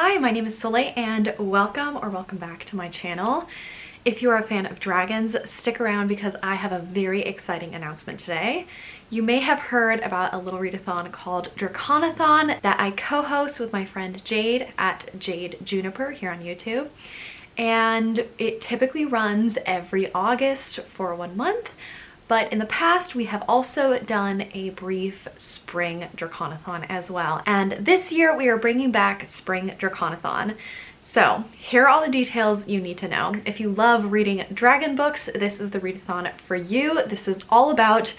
Hi, my name is Soleil and welcome back to my channel. If you're a fan of dragons, stick around because I have a very exciting announcement today. You may have heard about a little readathon called Draconathon that I co-host with my friend Jade at Jade Juniper here on YouTube. And it typically runs every August for 1 month. But in the past, we have also done a brief spring Draconathon as well. And this year we are bringing back spring Draconathon. So here are all the details you need to know. If you love reading dragon books, this is the readathon for you. This is all about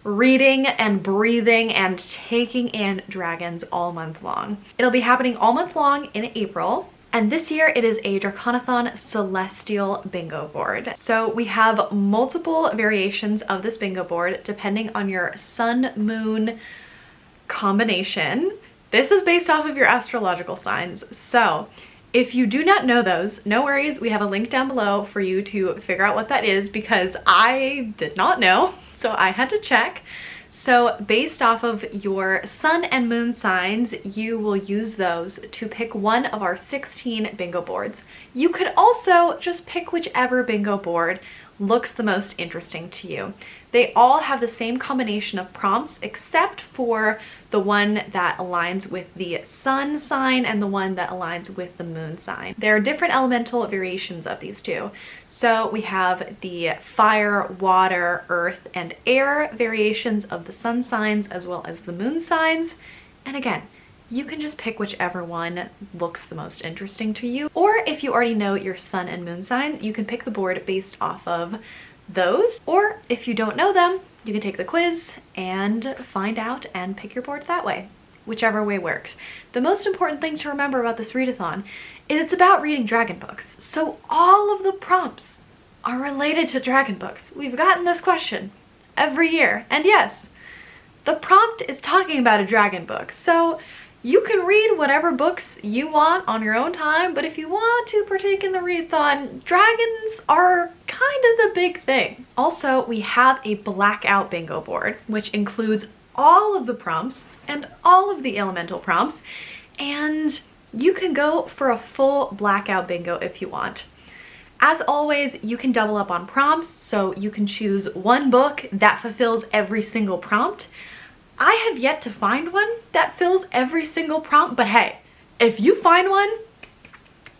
reading and breathing and taking in dragons all month long. It'll be happening all month long in April. And this year it is a Draconathon Celestial bingo board. So we have multiple variations of this bingo board depending on your sun moon combination. This is based off of your astrological signs. So if you do not know those, no worries, we have a link down below for you to figure out what that is because I did not know, so I had to check. So based off of your sun and moon signs, you will use those to pick one of our 16 bingo boards. You could also just pick whichever bingo board looks the most interesting to you. They all have the same combination of prompts except for the one that aligns with the sun sign and the one that aligns with the moon sign. There are different elemental variations of these two. So we have the fire, water, earth, and air variations of the sun signs as well as the moon signs. And again, you can just pick whichever one looks the most interesting to you. Or if you already know your sun and moon sign, you can pick the board based off of those. Or if you don't know them, you can take the quiz and find out and pick your board that way. Whichever way works. The most important thing to remember about this readathon is it's about reading dragon books. So all of the prompts are related to dragon books. We've gotten this question every year. And yes, the prompt is talking about a dragon book. So you can read whatever books you want on your own time, but if you want to partake in the readathon, dragons are kind of the big thing. Also, we have a blackout bingo board, which includes all of the prompts and all of the elemental prompts, and you can go for a full blackout bingo if you want. As always, you can double up on prompts, so you can choose one book that fulfills every single prompt. I have yet to find one that fills every single prompt, but hey, if you find one,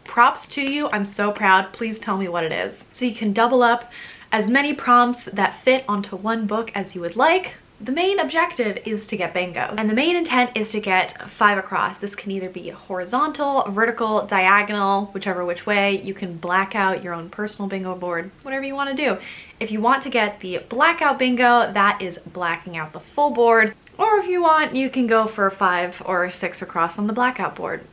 props to you. I'm so proud. Please tell me what it is. So you can double up as many prompts that fit onto one book as you would like. The main objective is to get bingo, and the main intent is to get 5 across. This can either be horizontal, vertical, diagonal, whichever which way. You can black out your own personal bingo board, whatever you want to do. If you want to get the blackout bingo, that is blacking out the full board. Or if you want, you can go for 5 or 6 across on the blackout board.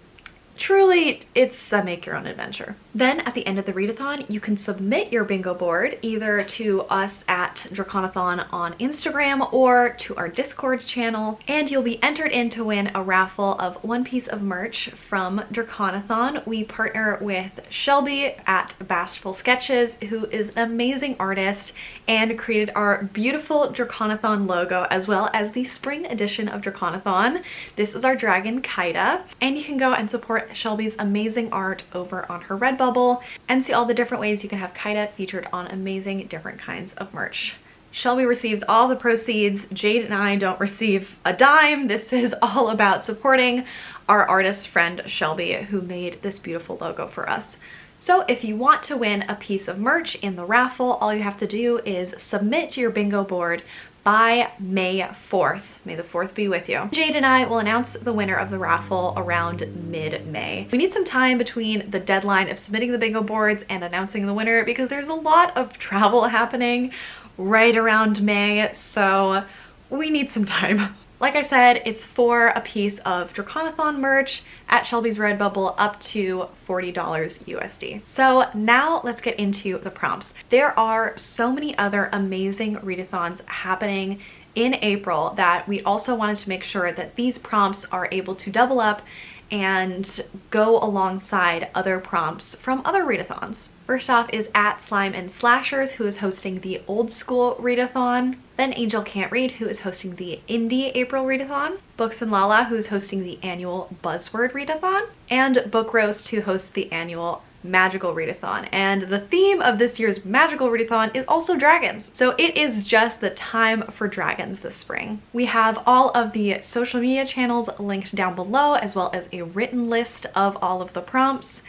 Truly, it's a make your own adventure. Then at the end of the readathon, you can submit your bingo board either to us at Draconathon on Instagram or to our Discord channel, and you'll be entered in to win a raffle of one piece of merch from Draconathon. We partner with Shelby at Bashful Sketches, who is an amazing artist and created our beautiful Draconathon logo as well as the spring edition of Draconathon. This is our dragon Kaida, and you can go and support Shelby's amazing art over on her Redbubble and see all the different ways you can have Kaida featured on amazing different kinds of merch. Shelby receives all the proceeds. Jade and I don't receive a dime. This is all about supporting our artist friend Shelby, who made this beautiful logo for us. So if you want to win a piece of merch in the raffle, all you have to do is submit your bingo board by May 4th. May the 4th be with you. Jade and I will announce the winner of the raffle around mid-May. We need some time between the deadline of submitting the bingo boards and announcing the winner because there's a lot of travel happening right around May, so we need some time. Like I said, it's for a piece of Draconathon merch at Shelby's Redbubble up to $40 USD. So now let's get into the prompts. There are so many other amazing readathons happening in April that we also wanted to make sure that these prompts are able to double up and go alongside other prompts from other Readathons. First off is at Slime and Slashers, who is hosting the old school Readathon. Then Angel Can't Read, who is hosting the indie April Readathon. Books and Lala, who is hosting the annual Buzzword Readathon. And Book Roast, who hosts the annual Magical Readathon. And the theme of this year's Magical Readathon is also dragons. So it is just the time for dragons this spring. We have all of the social media channels linked down below, as well as a written list of all of the prompts.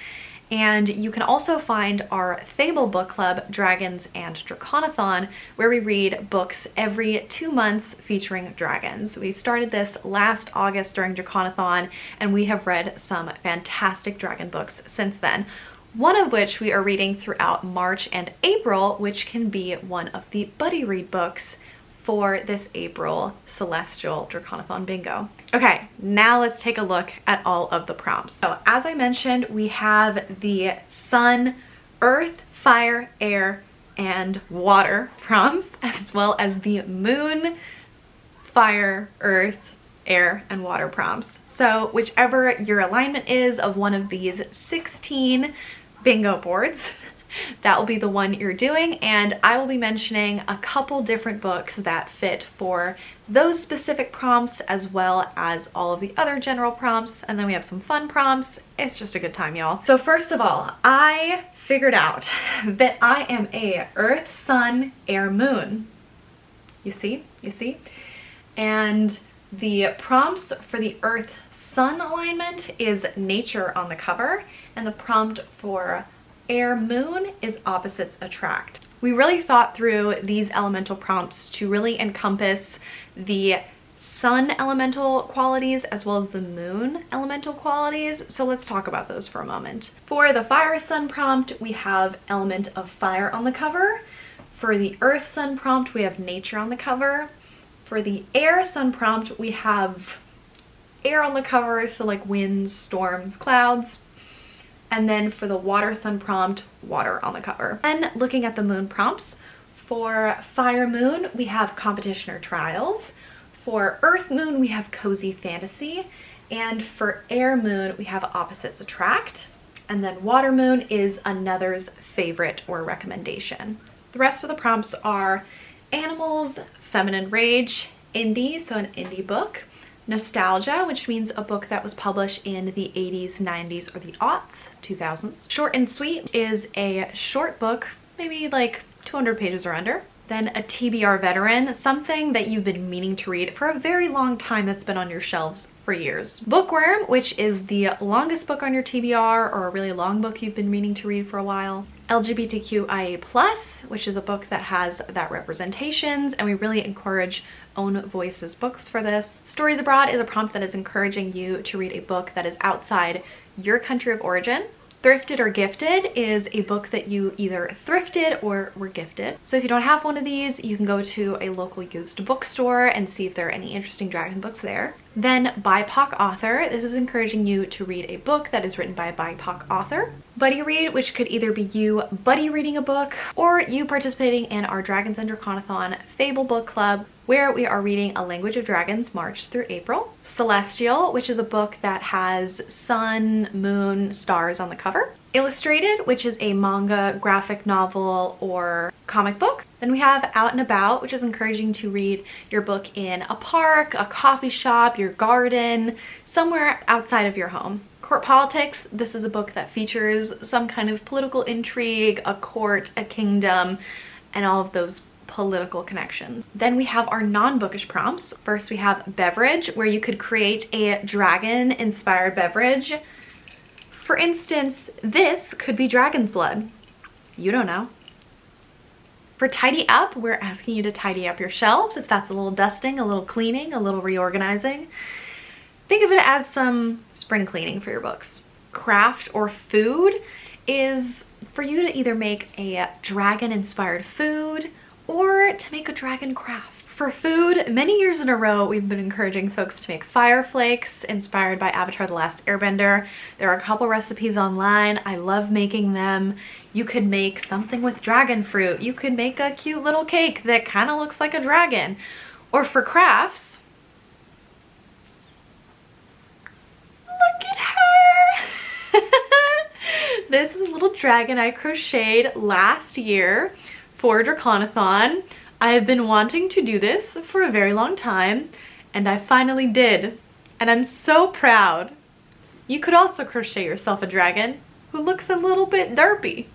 And you can also find our Fable book club, Dragons and Draconathon, where we read books every 2 months featuring dragons. We started this last August during Draconathon, and we have read some fantastic dragon books since then. One of which we are reading throughout March and April, which can be one of the buddy read books for this April Celestial Draconathon bingo. Okay, now let's take a look at all of the prompts. So as I mentioned, we have the sun, earth, fire, air, and water prompts, as well as the moon, fire, earth, air, and water prompts. So whichever your alignment is of one of these 16 bingo boards, that will be the one you're doing, and I will be mentioning a couple different books that fit for those specific prompts, as well as all of the other general prompts, and then we have some fun prompts. It's just a good time, y'all. So first of all, I figured out that I am a earth, sun, air, moon. You see? And the prompts for the earth sun alignment is nature on the cover, and the prompt for air moon is opposites attract. We really thought through these elemental prompts to really encompass the sun elemental qualities as well as the moon elemental qualities. So let's talk about those for a moment. For the fire sun prompt, we have element of fire on the cover. For the earth sun prompt, we have nature on the cover. For the air sun prompt, we have air on the cover, so like winds, storms, clouds. And then for the water sun prompt, water on the cover. Then looking at the moon prompts, for fire moon, we have competition or trials. For earth moon, we have cozy fantasy. And for air moon, we have opposites attract. And then water moon is another's favorite or recommendation. The rest of the prompts are animals, feminine rage, indie, so an indie book, nostalgia, which means a book that was published in the 80s, 90s, or the aughts, 2000s. Short and sweet is a short book, maybe like 200 pages or under. Then a TBR Veteran, something that you've been meaning to read for a very long time that's been on your shelves for years. Bookwyrm, which is the longest book on your TBR or a really long book you've been meaning to read for a while. LGBTQIA+, which is a book that has that representations, and we really encourage own voices books for this. Stories Abroad is a prompt that is encouraging you to read a book that is outside your country of origin. Thrifted or Gifted is a book that you either thrifted or were gifted. So if you don't have one of these, you can go to a local used bookstore and see if there are any interesting dragon books there. Then BIPOC author, this is encouraging you to read a book that is written by a BIPOC author. Buddy read, which could either be you buddy reading a book or you participating in our Dragons and Draconathon Fable book club, where we are reading A Language of Dragons March through April. Celestial, which is a book that has sun, moon, stars on the cover. Illustrated, which is a manga, graphic novel, or comic book. Then we have Out and About, which is encouraging to read your book in a park, a coffee shop, your garden, somewhere outside of your home. Court Politics, this is a book that features some kind of political intrigue, a court, a kingdom, and all of those political connections. Then we have our non-bookish prompts. First we have Beverage, where you could create a dragon-inspired beverage. For instance, this could be dragon's blood. You don't know. For Tidy Up, we're asking you to tidy up your shelves, if that's a little dusting, a little cleaning, a little reorganizing. Think of it as some spring cleaning for your books. Craft or Food is for you to either make a dragon-inspired food or to make a dragon craft. For food, many years in a row, we've been encouraging folks to make fire flakes inspired by Avatar: The Last Airbender. There are a couple recipes online. I love making them. You could make something with dragon fruit. You could make a cute little cake that kind of looks like a dragon. Or for crafts, look at how little dragon I crocheted last year for Draconathon. I have been wanting to do this for a very long time, and I finally did. And I'm so proud. You could also crochet yourself a dragon who looks a little bit derpy.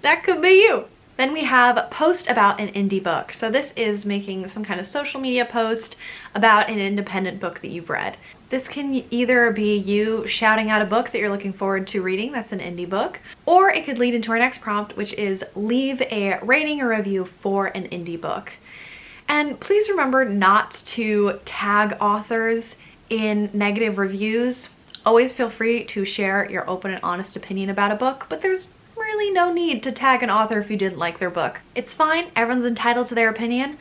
That could be you. Then we have post about an indie book. So this is making some kind of social media post about an independent book that you've read. This can either be you shouting out a book that you're looking forward to reading, that's an indie book, or it could lead into our next prompt, which is leave a rating or review for an indie book. And please remember not to tag authors in negative reviews. Always feel free to share your open and honest opinion about a book, but there's really no need to tag an author if you didn't like their book. It's fine, everyone's entitled to their opinion,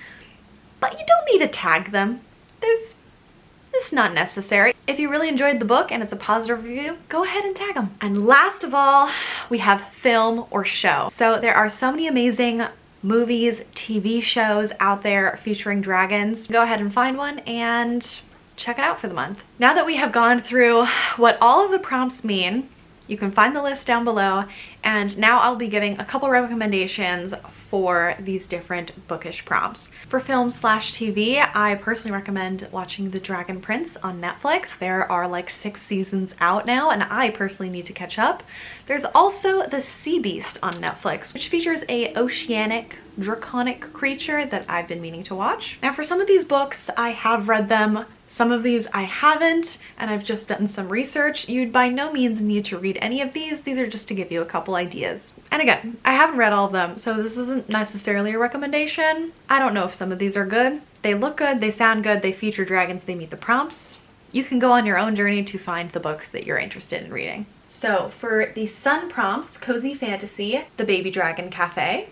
but you don't need to tag them. It's not necessary. If you really enjoyed the book and it's a positive review, go ahead and tag them. And last of all, we have film or show. So there are so many amazing movies, TV shows out there featuring dragons. Go ahead and find one and check it out for the month. Now that we have gone through what all of the prompts mean, you can find the list down below, and now I'll be giving a couple recommendations for these different bookish prompts. For film/TV, I personally recommend watching The Dragon Prince on Netflix. There are like 6 seasons out now, and I personally need to catch up. There's also The Sea Beast on Netflix, which features a oceanic draconic creature that I've been meaning to watch. Now for some of these books, I have read them. Some of these I haven't, and I've just done some research. You'd by no means need to read any of these. These are just to give you a couple ideas. And again, I haven't read all of them, so this isn't necessarily a recommendation. I don't know if some of these are good. They look good, they sound good, they feature dragons, they meet the prompts. You can go on your own journey to find the books that you're interested in reading. So for the sun prompts, Cozy Fantasy, The Baby Dragon Cafe.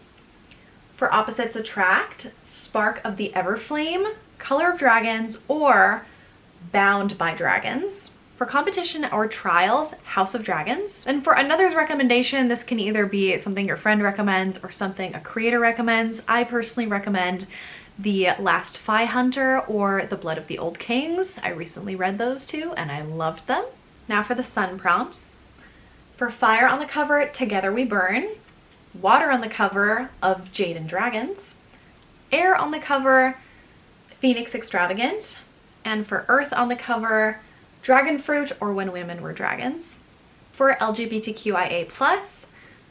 For opposites attract, Spark of the Everflame, Color of Dragons, or Bound by Dragons. For competition or trials, House of Dragons. And for another's recommendation, this can either be something your friend recommends or something a creator recommends. I personally recommend The Last Fi Hunter or The Blood of the Old Kings. I recently read those two and I loved them. Now for the sun prompts. For fire on the cover, Together We Burn. Water on the cover, Of Jade and Dragons. Air on the cover, Phoenix Extravagant. And for earth on the cover, Dragon Fruit or When Women Were Dragons. For LGBTQIA+,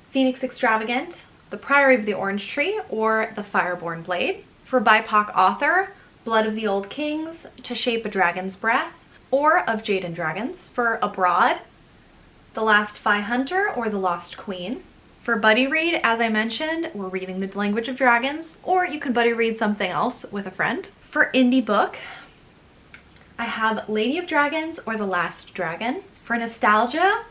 Phoenix Extravagant, The Priory of the Orange Tree or The Fireborn Blade. For BIPOC author, Blood of the Old Kings, To Shape a Dragon's Breath, or Of Jade and Dragons. For abroad, The Last Fi Hunter or The Lost Queen. For buddy read, as I mentioned, we're reading The Language of Dragons, or you can buddy read something else with a friend. For indie book, I have Lady of Dragons or The Last Dragon. For nostalgia,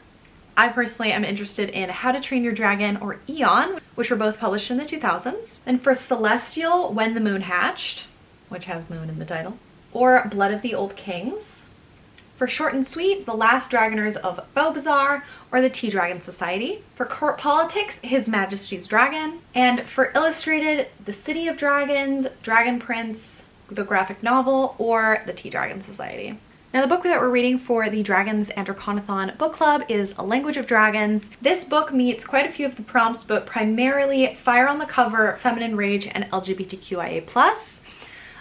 I personally am interested in How to Train Your Dragon or Eon, which were both published in the 2000s. And for celestial, When the Moon Hatched, which has moon in the title, or Blood of the Old Kings. For short and sweet, The Last Dragoners of Beaubazaar or The Tea Dragon Society. For court politics, His Majesty's Dragon. And for illustrated, The City of Dragons, Dragon Prince, the graphic novel, or The Tea Dragon Society. Now the book that we're reading for the Dragons and Draconathon book club is A Language of Dragons. This book meets quite a few of the prompts, but primarily fire on the cover, feminine rage, and LGBTQIA+.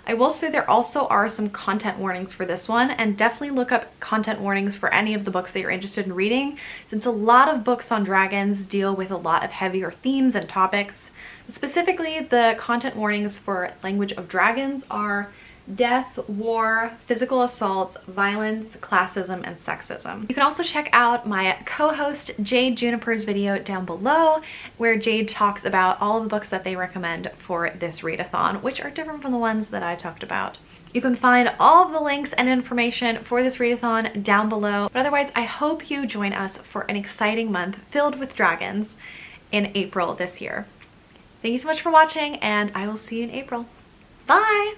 I will say there also are some content warnings for this one, and definitely look up content warnings for any of the books that you're interested in reading, since a lot of books on dragons deal with a lot of heavier themes and topics. Specifically, the content warnings for Language of Dragons are death, war, physical assaults, violence, classism, and sexism. You can also check out my co-host Jade Juniper's video down below, where Jade talks about all of the books that they recommend for this readathon, which are different from the ones that I talked about. You can find all of the links and information for this readathon down below. But otherwise, I hope you join us for an exciting month filled with dragons in April this year. Thank you so much for watching, and I will see you in April. Bye!